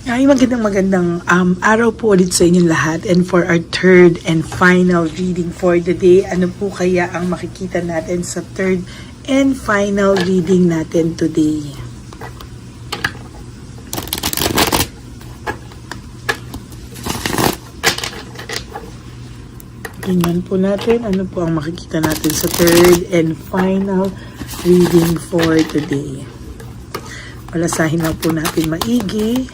Ay, magandang araw po ulit sa inyong lahat, and for our third and final reading for the day, ano po kaya ang makikita natin sa third and final reading natin today? Tingnan po natin ano po ang makikita natin sa third and final reading for today. Palasahin na po natin maigi.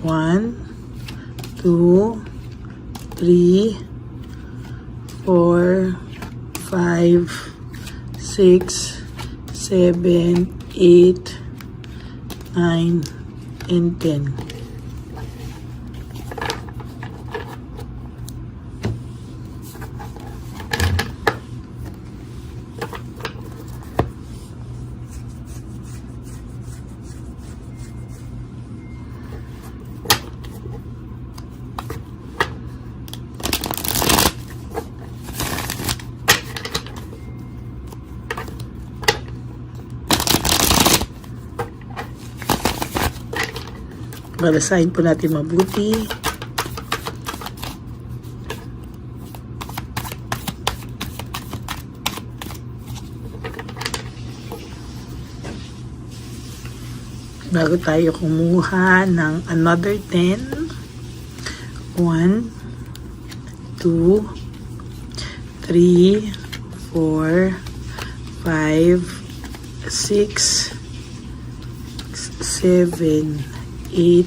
One, 2, 3, 4, 5, 6, 7, 8, 9, and 10. Balasahin po natin mabuti. Bago tayo kumuha ng another 10. 1, 2, 3, 4, 5, 6, 7, 8,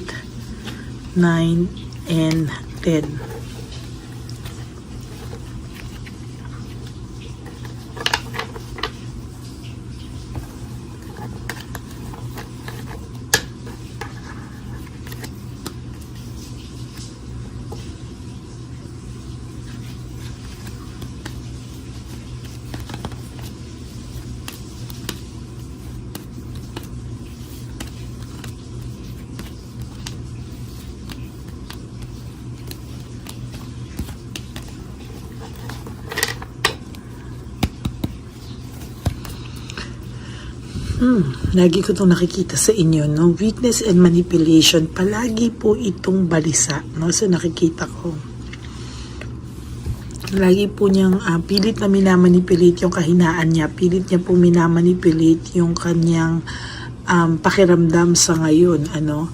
9, and 10. Lagi ko itong nakikita sa inyo, no? Weakness and manipulation. Palagi po itong balisa, no? So nakikita ko. Lagi po niyang pilit na minamanipulate yung kahinaan niya. Pilit niya po minamanipulate yung kanyang pakiramdam sa ngayon, ano?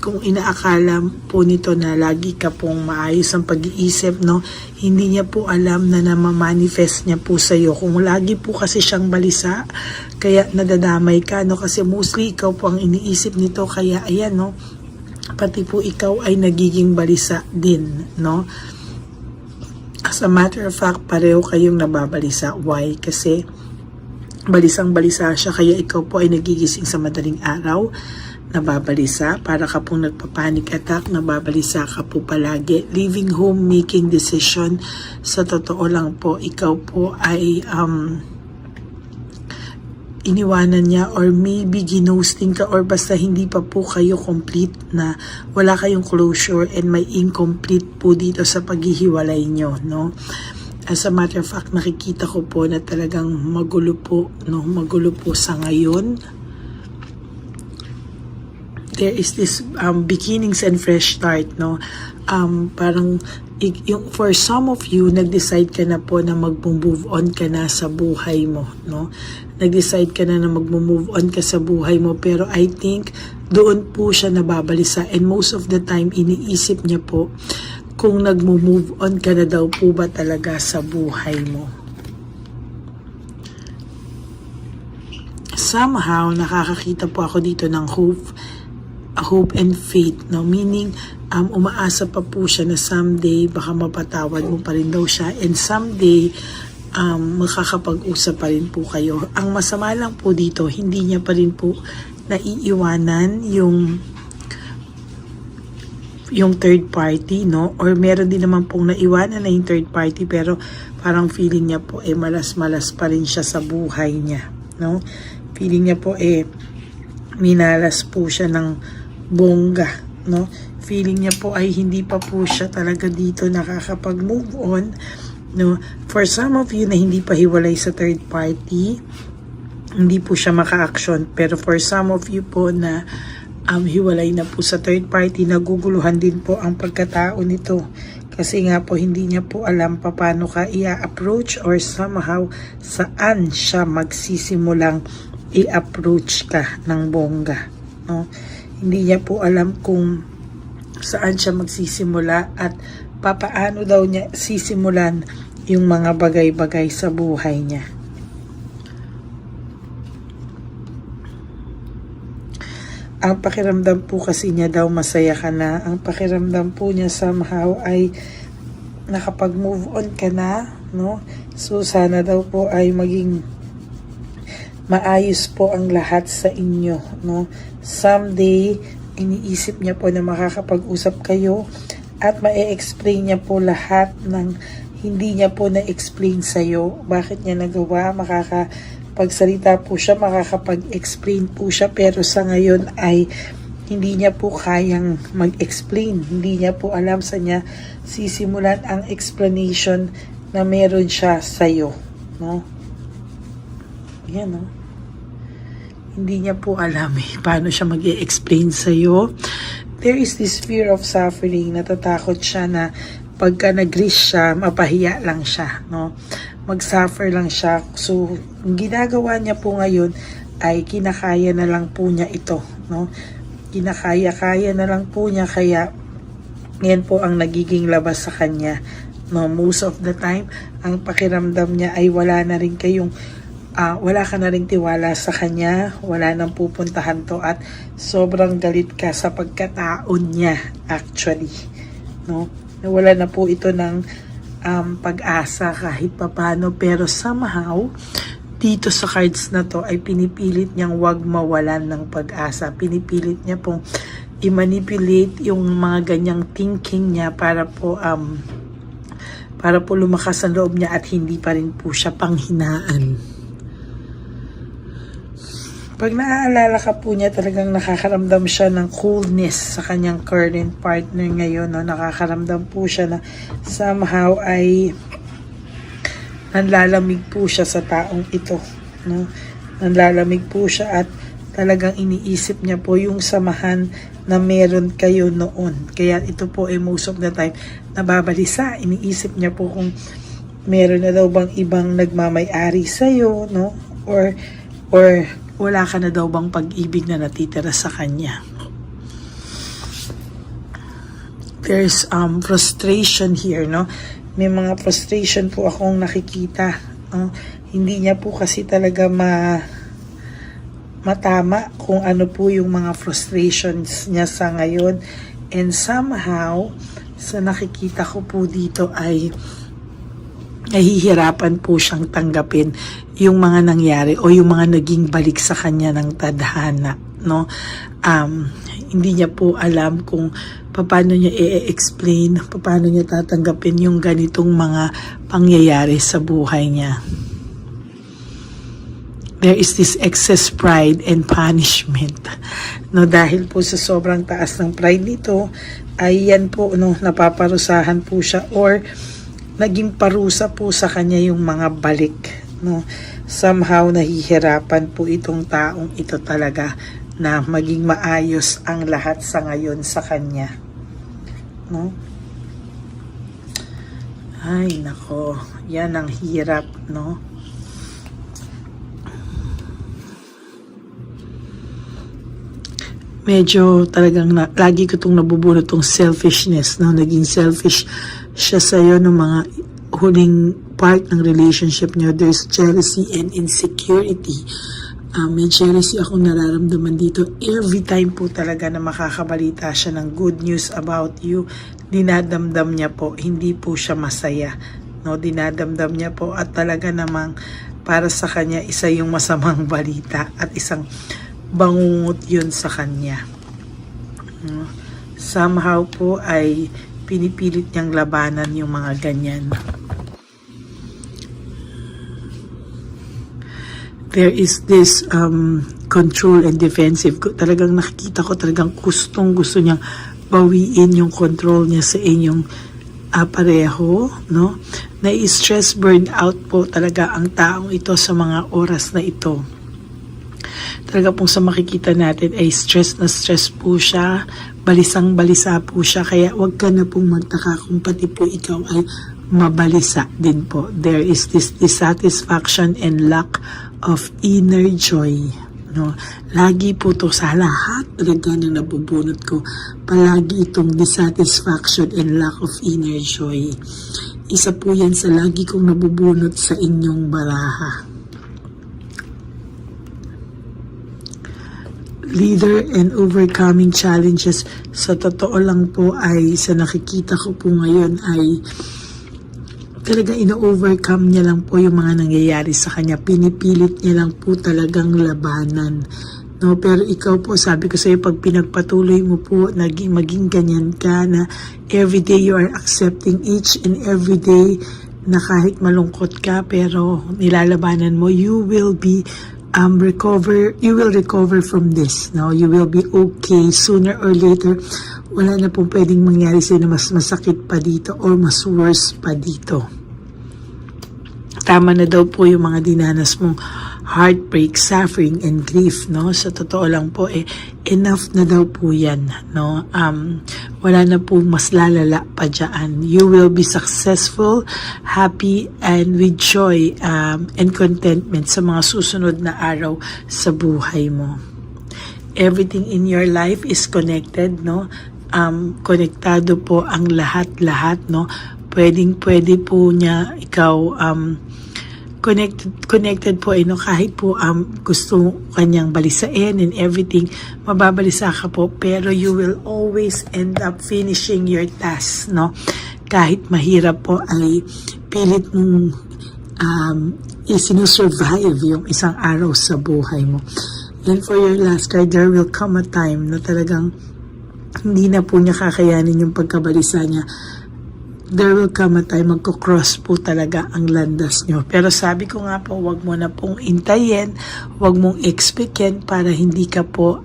Kung inaakala po nito na lagi ka pong maayos ang pag-iisip, no, hindi niya po alam na namamanifest niya po sa iyo. Kung lagi po kasi siyang balisa, kaya nadadamay ka, no, kasi mostly ikaw po ang iniisip nito, kaya ayan, no, pati po ikaw ay nagiging balisa din, no. As a matter of fact, pareho kayong nababalisa. Why? Kasi balisang-balisa siya, kaya ikaw po ay nagigising sa madaling araw, nababalisa, para ka pong nagpapanic attack, nababalisa ka po palagi, leaving home, making decision. Sa totoo lang po, ikaw po ay iniwanan niya, or maybe ginosting ka, or basta hindi pa po kayo complete, na wala kayong closure, and may incomplete po dito sa paghihiwalay nyo, no? As a matter of fact, nakikita ko po na talagang magulo po, no? Magulo po sa ngayon. There is this beginnings and fresh start, no? Parang yung, for some of you, nag-decide ka na po na mag-move on ka na sa buhay mo, no? Nag-decide ka na mag-move on ka sa buhay mo, pero I think doon po siya nababalisa, and most of the time iniisip niya po kung nag-move on ka na daw po ba talaga sa buhay mo. Somehow nakakakita po ako dito ng hope and faith, no? Meaning umaasa pa po siya na someday baka mapatawad mo pa rin daw siya, and someday makakapag-usap pa rin po kayo. Ang masama lang po dito, hindi niya pa rin po naiiwanan yung third party, no? Or meron din naman pong naiwanan na yung third party, pero parang feeling niya po malas-malas pa rin siya sa buhay niya, no? Feeling niya po minalas po siya ng bongga, no? Feeling niya po ay hindi pa po siya talaga dito nakakapag-move on, no? For some of you na hindi pa hiwalay sa third party, hindi po siya maka-action. Pero for some of you po na hiwalay na po sa third party, naguguluhan din po ang pagkatao nito. Kasi nga po hindi niya po alam paano ka i-approach or somehow saan siya magsisimulang i-approach ka ng bongga, no? Hindi niya po alam kung saan siya magsisimula at papaano daw niya sisimulan yung mga bagay-bagay sa buhay niya. Ang pakiramdam po kasi niya daw masaya ka na. Ang pakiramdam po niya somehow ay nakapag-move on ka na, no? So sana daw po ay maging maayos po ang lahat sa inyo, no? Someday, iniisip niya po na makakapag-usap kayo at ma-explain niya po lahat ng hindi niya po na-explain sa'yo. Bakit niya nagawa? Makakapagsalita po siya, makakapag-explain po siya, pero sa ngayon ay hindi niya po kayang mag-explain. Hindi niya po alam sa niya sisimulan ang explanation na meron siya sa'yo, no? Yan, no? Hindi niya po alam paano siya mag-i-explain sa'yo. There is this fear of suffering. Natatakot siya na pagka nag-risk siya, mapahiya lang siya, no? Mag-suffer lang siya. So, ang ginagawa niya po ngayon ay kinakaya na lang po niya ito, no? Kinakaya-kaya na lang po niya, kaya yan po ang nagiging labas sa kanya, no? Most of the time, ang pakiramdam niya ay wala na rin kayong wala ka na rin tiwala sa kanya, wala nang pupuntahan to at sobrang galit ka sa pagkataon niya actually, no? Nawala na po ito ng pag-asa kahit papano, pero somehow dito sa cards na to ay pinipilit niyang wag mawalan ng pag-asa. Pinipilit niya pong i-manipulate yung mga ganyang thinking niya para po lumakas ang loob niya at hindi pa rin po siya panghinaan. Pag naaalala ka po niya, talagang nakakaramdam siya ng coolness sa kanyang current partner ngayon, no? Nakakaramdam po siya na somehow ay nanlalamig po siya sa taong ito, no? Nanlalamig po siya at talagang iniisip niya po yung samahan na meron kayo noon. Kaya ito po most of the time nababalisa. Iniisip niya po kung meron na daw bang ibang nagmamay-ari sa'yo, no? Or wala ka na daw bang pag-ibig na natitira sa kanya. There's frustration here, no? May mga frustration po akong nakikita, no? Hindi niya po kasi talaga matama kung ano po yung mga frustrations niya sa ngayon. And somehow, sa nakikita ko po dito ay nahihirapan po siyang tanggapin yung mga nangyari o yung mga naging balik sa kanya ng tadhana, no? Hindi niya po alam kung paano niya i-explain, paano niya tatanggapin yung ganitong mga pangyayari sa buhay niya. There is this excess pride and punishment, no? Dahil po sa sobrang taas ng pride nito, ay yan po, no, napaparusahan po siya or naging parusa po sa kanya yung mga balik, no? Somehow nahihirapan po itong taong ito talaga na maging maayos ang lahat sa ngayon sa kanya, no? Ay nako, yan ang hirap, no? Medyo talagang lagi ko itong nabubulot tong selfishness, no? Naging selfish siya sa'yo ng mga huling part ng relationship niyo. There's jealousy and insecurity. May jealousy akong nararamdaman dito. Every time po talaga na makakabalita siya ng good news about you, dinadamdam niya po, hindi po siya masaya, no? Dinadamdam niya po at talaga namang para sa kanya isa yung masamang balita at isang bangungot yun sa kanya, no? Somehow po ay pinipilit niyang labanan yung mga ganyan. there is this control and defensive. Talagang nakikita ko talagang gusto niyang bawiin yung control niya sa inyong pareho, no? Na-stress burnout po talaga ang taong ito sa mga oras na ito. Talaga pong sa makikita natin ay stress na stress po siya, balisang-balisa po siya, kaya wag ka na pong magtaka kung pati po ikaw ay mabalisa din po. There is this dissatisfaction and lack of inner joy. No, lagi po to sa lahat talaga na nabubunot ko, palagi itong dissatisfaction and lack of inner joy. Isa po yan sa lagi kong nabubunot sa inyong baraha. Leader and overcoming challenges. Sa totoo lang po ay sa nakikita ko po ngayon ay talaga ino-overcome niya lang po yung mga nangyayari sa kanya. Pinipilit niya lang po talagang labanan. No, pero ikaw po, sabi ko sa iyo, pag pinagpatuloy mo po, maging ganyan ka na everyday you are accepting each and every day na kahit malungkot ka, pero nilalabanan mo, you will be you will recover from this. No, you will be okay sooner or later. Wala na pong pwedeng mangyari sa'yo na mas masakit pa dito or mas worse pa dito. Tama na daw po yung mga dinanas mong heartbreak, suffering, and grief, no? Sa totoo lang po, enough na daw po yan, no? Wala na po mas lalala pa dyan. You will be successful, happy, and with joy and contentment sa mga susunod na araw sa buhay mo. Everything in your life is connected, no? Konektado po ang lahat-lahat, no? Pwede po niya ikaw connected po, no? Kahit po gusto kanyang balisain and everything, mababalisa ka po, pero you will always end up finishing your task, no? Kahit mahirap po ay pilit mong isinusurvive yung isang araw sa buhay mo. And for your last card, there will come a time na talagang hindi na po niya kakayanin yung pagkabalisa niya. There will come a time, magkocross po talaga ang landas nyo. Pero sabi ko nga po, wag mo na pong intayin, wag mong expectin para hindi ka po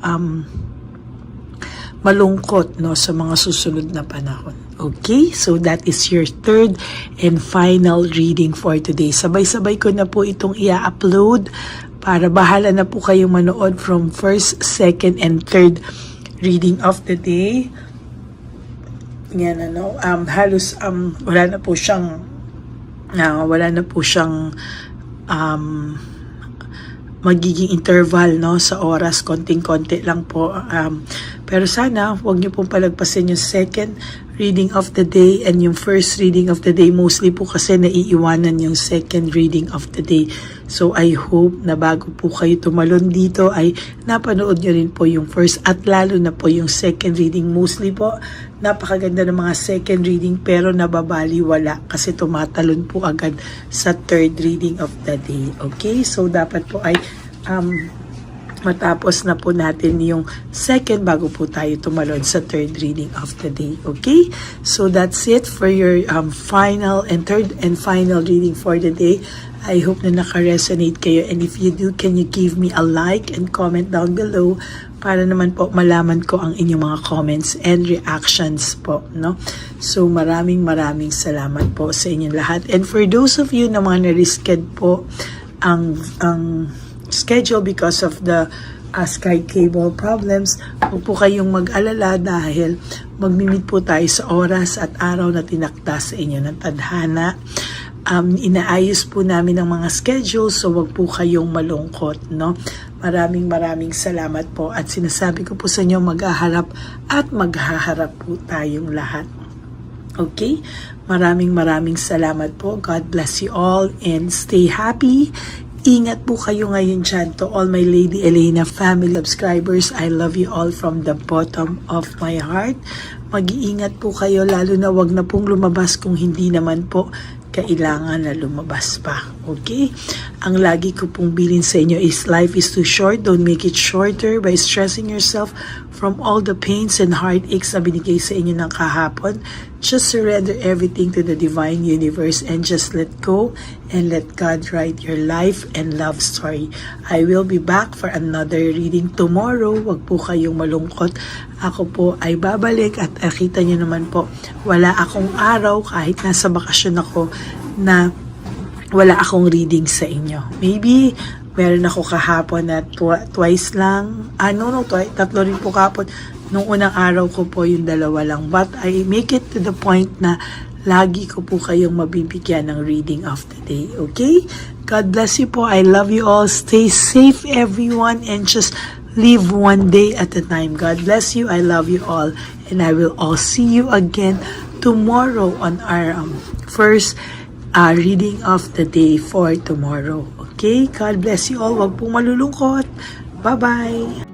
malungkot, no, sa mga susunod na panahon. Okay, so that is your third and final reading for today. Sabay-sabay ko na po itong i-upload para bahala na po kayong manood from first, second, and third reading of the day. Yan, ano, halos wala na po siyang magiging interval, no, sa oras, konting-konti lang po. Pero sana huwag niyo pong palagpasin yung second reading of the day and yung first reading of the day, mostly po kasi naiiwanan yung second reading of the day. So I hope na bago po kayo tumalon dito ay napanood nyo rin po yung first at lalo na po yung second reading. Mostly po napakaganda ng mga second reading pero nababaliwala kasi tumatalon po agad sa third reading of the day. Okay, so dapat po ay matapos na po natin yung second bago po tayo tumalon sa third reading of the day. Okay? So that's it for your final and third and final reading for the day. I hope na naka-resonate kayo, and if you do, can you give me a like and comment down below para naman po malaman ko ang inyong mga comments and reactions po, no? So maraming salamat po sa inyong lahat. And for those of you na mga na-risked po ang schedule because of the Sky Cable problems, huwag po kayong mag-alala dahil magmimit po tayo sa oras at araw na tinakda sa inyo ng tadhana. Inaayos po namin ang mga schedule, so huwag po kayong malungkot, no? Maraming salamat po, at sinasabi ko po sa inyo, mag-aharap at maghaharap po tayong lahat. Okay? Maraming salamat po. God bless you all and stay happy. Ingat po kayo ngayon dyan. To all my Lady Elena family subscribers, I love you all from the bottom of my heart. Mag-iingat po kayo, lalo na wag na pong lumabas kung hindi naman po kailangan na lumabas pa. Okay? Ang lagi ko pong bilin sa inyo is life is too short. Don't make it shorter by stressing yourself from all the pains and heartaches na binigay sa inyo ng kahapon. Just surrender everything to the divine universe and just let go and let God write your life and love story. I will be back for another reading tomorrow. Wag po kayong malungkot. Ako po ay babalik at nakita niyo naman po, wala akong araw kahit nasa bakasyon ako na wala akong reading sa inyo. Maybe meron ako kahapon na twice lang. Tatlo rin po kahapon. Nung unang araw ko po yung 2 lang. But I make it to the point na lagi ko po kayong mabibigyan ng reading of the day. Okay? God bless you po. I love you all. Stay safe everyone and just live one day at a time. God bless you. I love you all. And I will all see you again tomorrow on our first reading of the day for tomorrow. Okay? God bless you all. Huwag pong malulungkot. Bye-bye.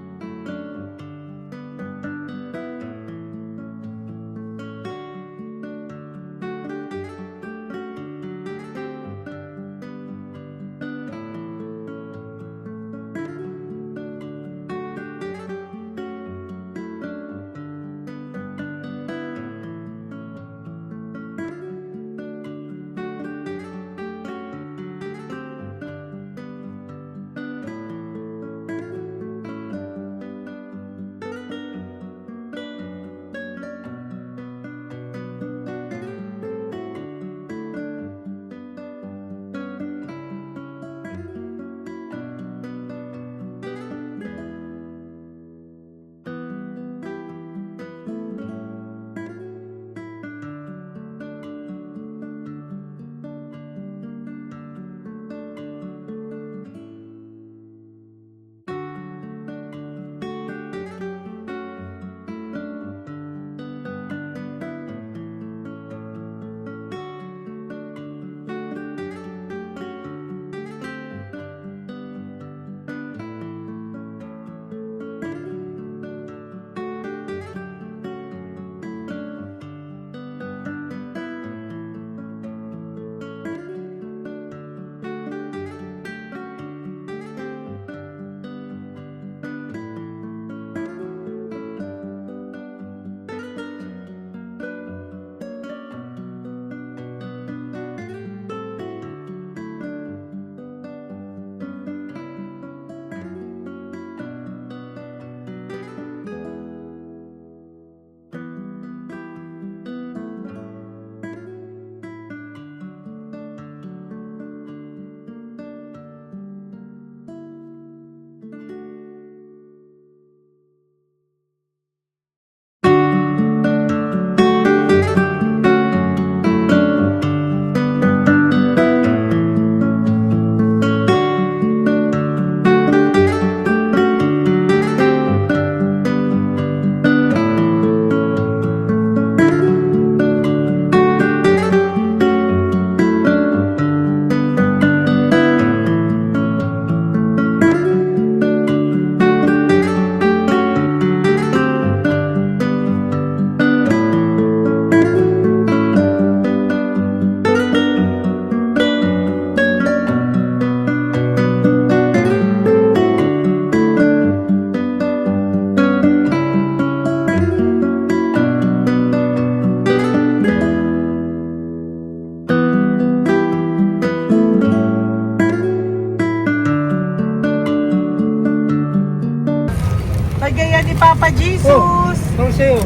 Bigay ni Papa Jesus. Sa'yo.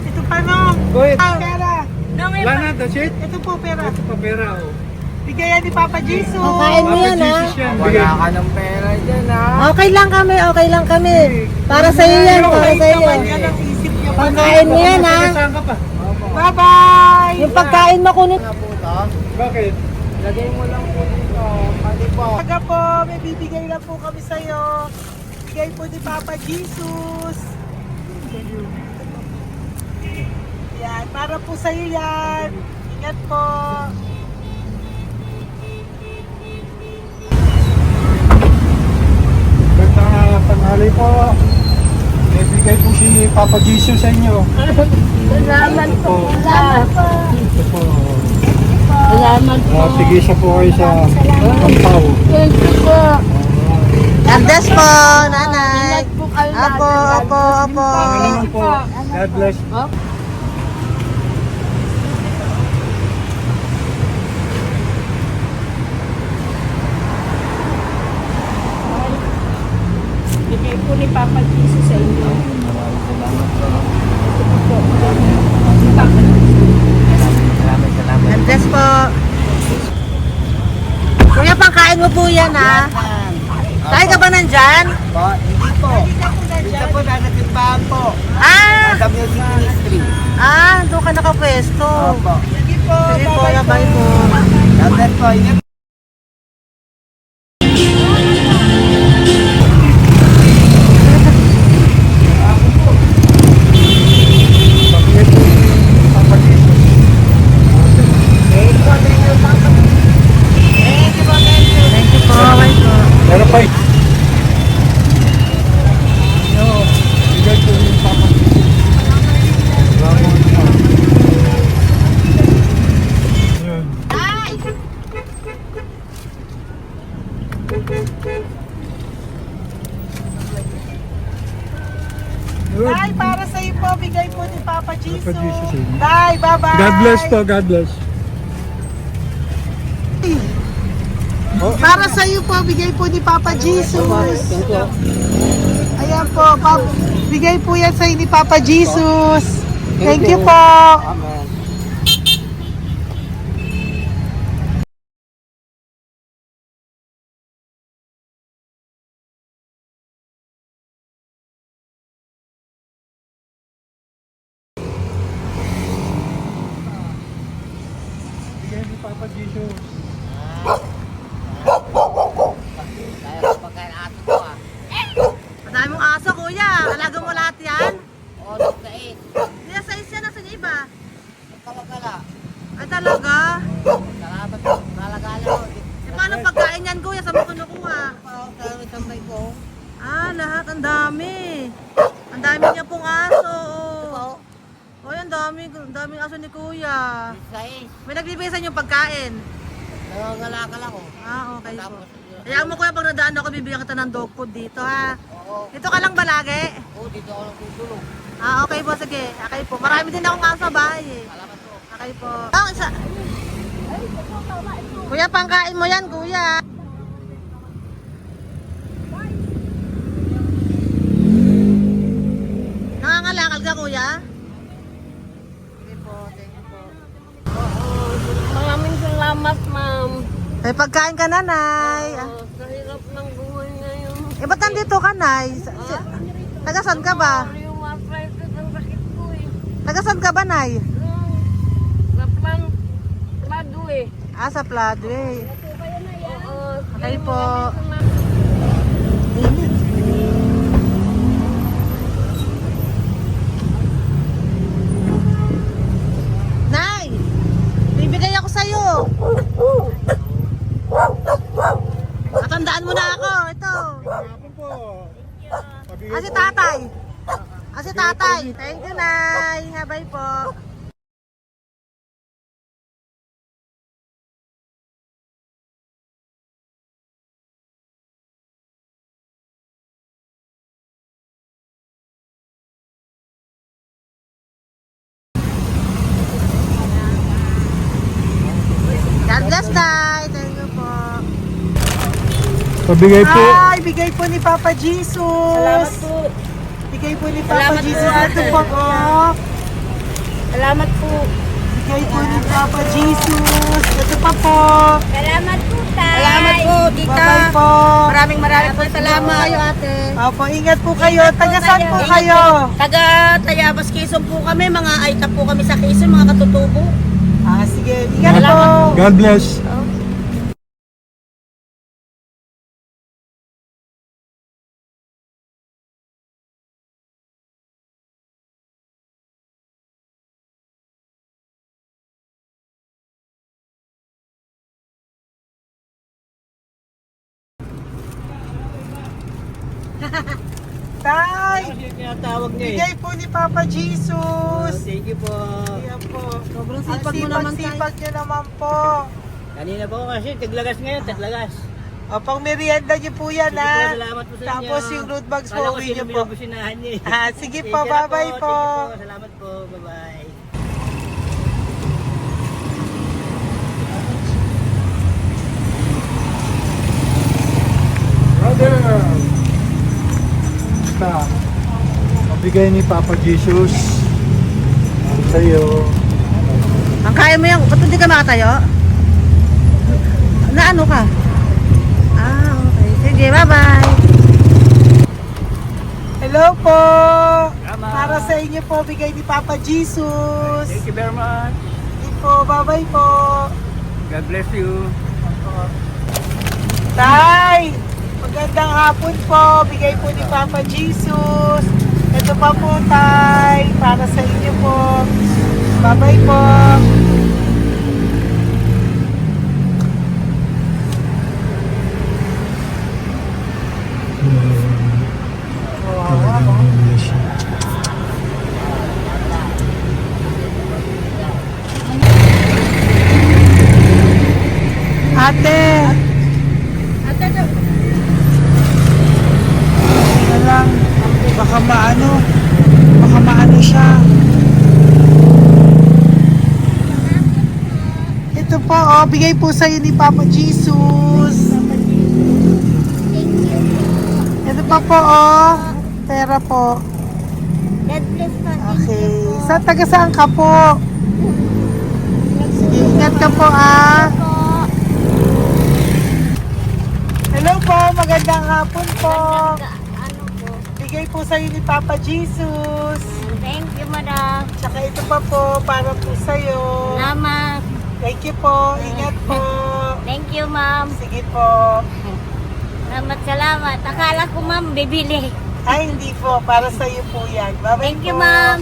Ito pa no. Go ahead. Pera. Wala na, that's it? Ito po pera. Ito pa pera, oh. Bigay ni Papa Jesus. Kain mo yan, ha? Wala ka ng pera dyan, ha? Okay lang kami. Para sa iyo yan, para sa iyo. Yan ang isip niya. Pagkain mo yan, ha? Saan ka pa? Bye-bye. Yung pagkain makunit. Bakit? Lagay mo lang po dito. Pati po. Pagka po, may bibigay lang po kami sa'yo. Bigay po ni Papa Jesus. Yan, para po sa'yo yan. Ingat po. Ganda tanghali po. May bigay po si Papa Jesus sa inyo. Salamat po. Salamat po. Ito po. Salamat po. Tigisa po kayo sa Pampaw. Thank you po. God bless po, nanay. Apo. God bless. ni Papa Jesus sa inyo. Maraming salamat po. Ito po. Si Papa Jesus. Salamat. God bless po. Kuya, pangkain mo po yan, ha? Tayo ka ba nandyan? Hindi po. Dito po nanatimbahan po. Ah! Sa Music Ministry. Ah, doon ka nakapwesto. Opo. Sige po, bye po. God bless po. Ingat. Thank you po, bye po. Meron pa eh. Bigay po yung Papa Jesus. Yun. Yun. Tay, para sa iyo po, bigay po ni Papa Jesus. Papa Jesus, eh. Tay, bye-bye. God bless po, God bless. Para sa iyo po, bigay po ni Papa Jesus. Ayan po, bigay po yan sa ni Papa Jesus. Thank you po. Amen. Bigay ni Papa Jesus. Madami mong aso, kuya. Alaga mo lahat yan? Oo, nagkait. Hindi na size yan. Nasaan yung iba? Kalagala. Ay, talaga? Salamat po. Kalagala ko. Eh, paano pagkain yan, kuya? Saan mo kinukuha? Tambay ko. Ah, lahat. Ang dami. Ang dami niya pong aso. Oh, ang daming aso ni kuya. May nagbibigay sa inyo pagkain? Nangangalakal ako. Ah, okay po. Kaya mo kuya, pag nadaan ako, bibigyan kita ng dog food dito, ha? Oo. Dito ka lang ba lagi? Oo, dito ako nagtutulog. Ah, okay po, sige. Okay po. Marami din akong aso sa bahay, eh. Salamat po. Okay po. Oh, isa. Kuya, pangkain mo yan, kuya. Nangangalakal ka, kuya? Sige po, thank you po. Maraming salamat, ma'am. May pagkain ka, nanay. Sa hirap ng buhay ngayon. Eh, ba't nandito ka, nay? Tagasan ka ba? Yung arthritis ang sakit ko eh. Tagasan ka ba, nay? Sa plado eh. Ah, sa Pladway. Oo. Okay po. Nay! Bibigay ako sa'yo. Matandaan mo na ako. Ito. Ako po. Pabigay Ah, si po. tatay. Ah, si tatay. Thank you, Nay. Bye po. God bless, Nay. Thank you po. Pabigay po. Ay, bigay po ni Papa Jesus. Salamat po. Bigay po ni Papa Salamat po, Jesus. Ito ate. po po. Salamat po. Bigay po ni Papa Jesus. Ito pa po. Salamat po, tay. Salamat po, tita. Bye-bye po. Maraming po salamat. Kayo, ate. Opo, ingat po kayo. Taga saan po kayo? Taga Tayabas, Quezon po kami. Mga aita po kami sa Quezon, mga katutubo. Ah, sige. Ingat po. God bless. Tay, Tinatawag niya bigay po ni Papa Jesus. Thank you po. Ayan po. Sobrang Ang sipag mo naman, tay. sipag niyo naman po. Kanina po kasi, taglagas ngayon, taglagas. O, pang merienda niyo po yan, Sige po, ha? salamat po sa inyo. Tapos yung road bags po, Kala ko uwi sino niyo po. binubusinahan niya eh. Ah, sige po, Sige na bye-bye po. Sige po, salamat po. Bye-bye. Brother. Basta, mabigay ni Papa Jesus ang sa'yo. Ang kaya mo yan, ba't hindi ka makatayo? Na ano ka? Ah, okay. Sige, bye-bye. Hello po! Para sa inyo po, bigay ni Papa Jesus. Thank you very much. Hindi po, bye-bye po. God bless you. Tay! Magandang hapon po. Bigay po ni Papa Jesus. Ito pa po, Tay. Para sa inyo po. Bye-bye po. Ate! Ate, Na lang. Baka maano siya. Ito po, oh, bigay po sa'yo ni Papa Jesus. Ito pa po, oh. Pera po. God bless po. Okay. Taga saan ka po? Sige, ingat ka po, ah. Hello po, magandang hapon po. Ano po? Bigay po sa'yo ni Papa Jesus. Thank you, madam. Tsaka ito pa po, para po sa'yo. Salamat. Thank you po, ingat po. Thank you, ma'am. Sige po. Salamat. Akala ko, ma'am, bibili. Ay, hindi po, para sa'yo po yan. Bye-bye Thank you, po. ma'am.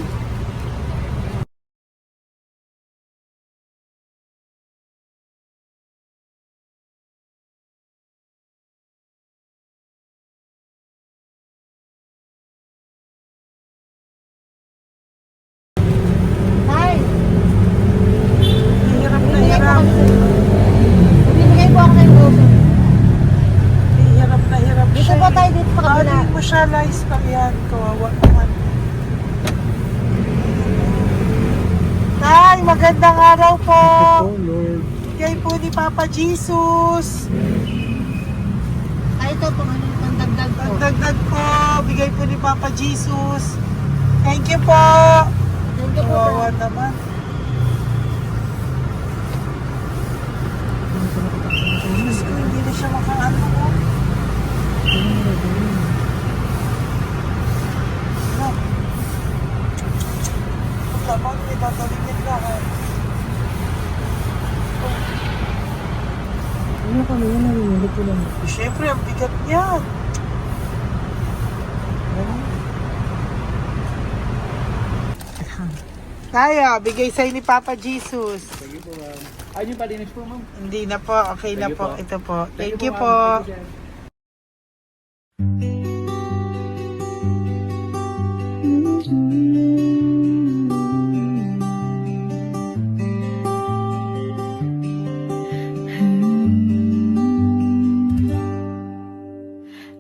Hirap na hirap. Bibigay po ako ng buso. Hirap na hirap Dito siya. po tayo, dito pa kabila. Hindi mo siya lies pa yan. Kawawa naman. Tay, magandang araw po. Oh Lord. Bigay po ni Papa Jesus. Ay, ito po, ano, pangdagdag po. Dagdag po. Bigay po ni Papa Jesus. Thank you po. Thank you po, Kawawa ma'am. naman. Diyos ko, hindi na siya makaano ko. Ano? Tama, may tataligid na ha. Ano kami yan? Narinig ko lang. Siyempre, ang bigat niyan. Kaya, bigay sa'yo ni Papa Jesus. Sige po, ma'am. Ayun yung palinis po, ma'am. Hindi na po, okay na Sige po. po. Ito po. Thank you ma'am. po. Thank you, sir.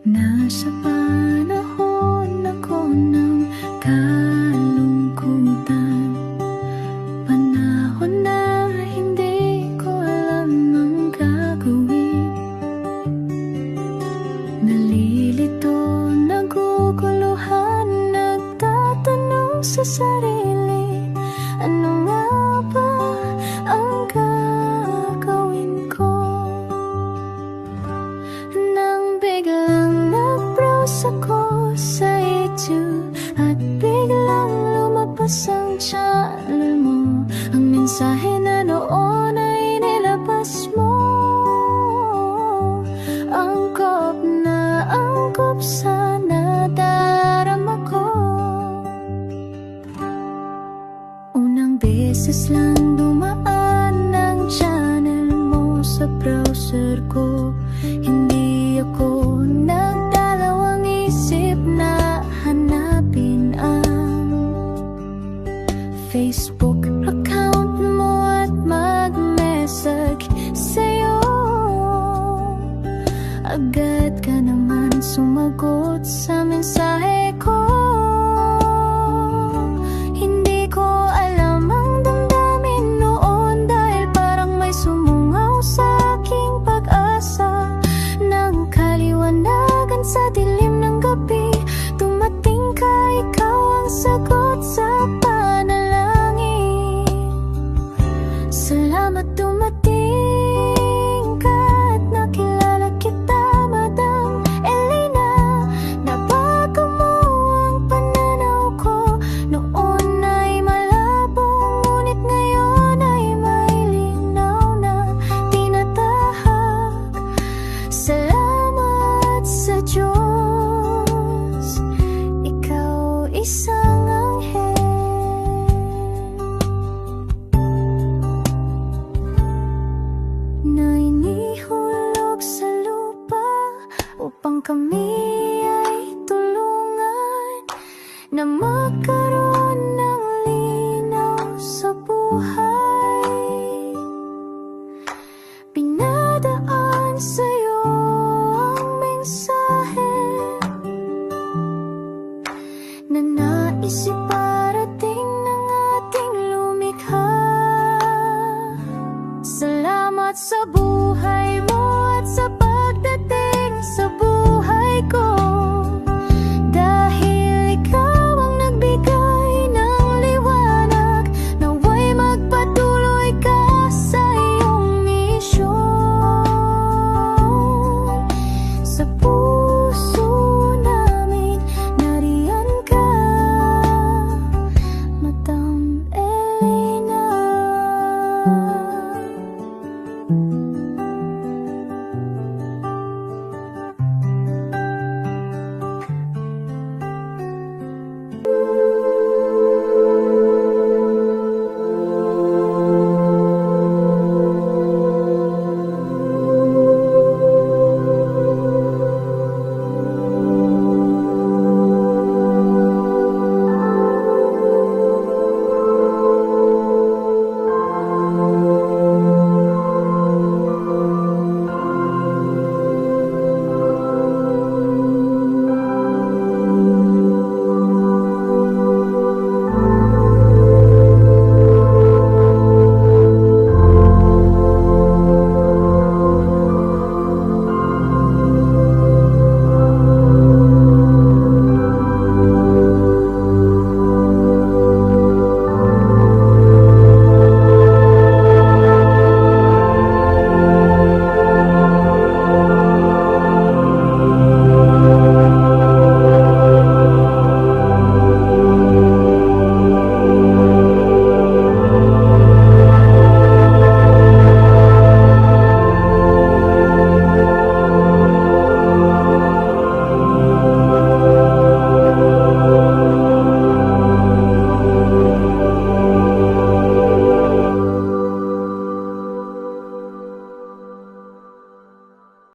Nasa panahon ako ng kalungkutan, panahon na hindi ko alam ang gagawin. Nalilito, naguguluhan, nagtatanong sa sarili, ano nga ba ang gagawin ko? Nang biglang nag-browse ako sa YouTube at biglang lumabas ang channel mo, ang mensahe na noon ay nilabas mo. Angkop sa nadarama ko. Unang beses lang dumaan ang channel mo sa browser ko. Hindi ako nagdalawang isip na hanapin ang Facebook account mo at mag-message sa'yo. Agad ka naman sumagot sa mensahe ko. Hindi ko alam ang damdamin noon dahil parang may sumungaw sa aking pag-asa. Nang kaliwanagan sa dilim ng gabi, upang kami ay tulungan na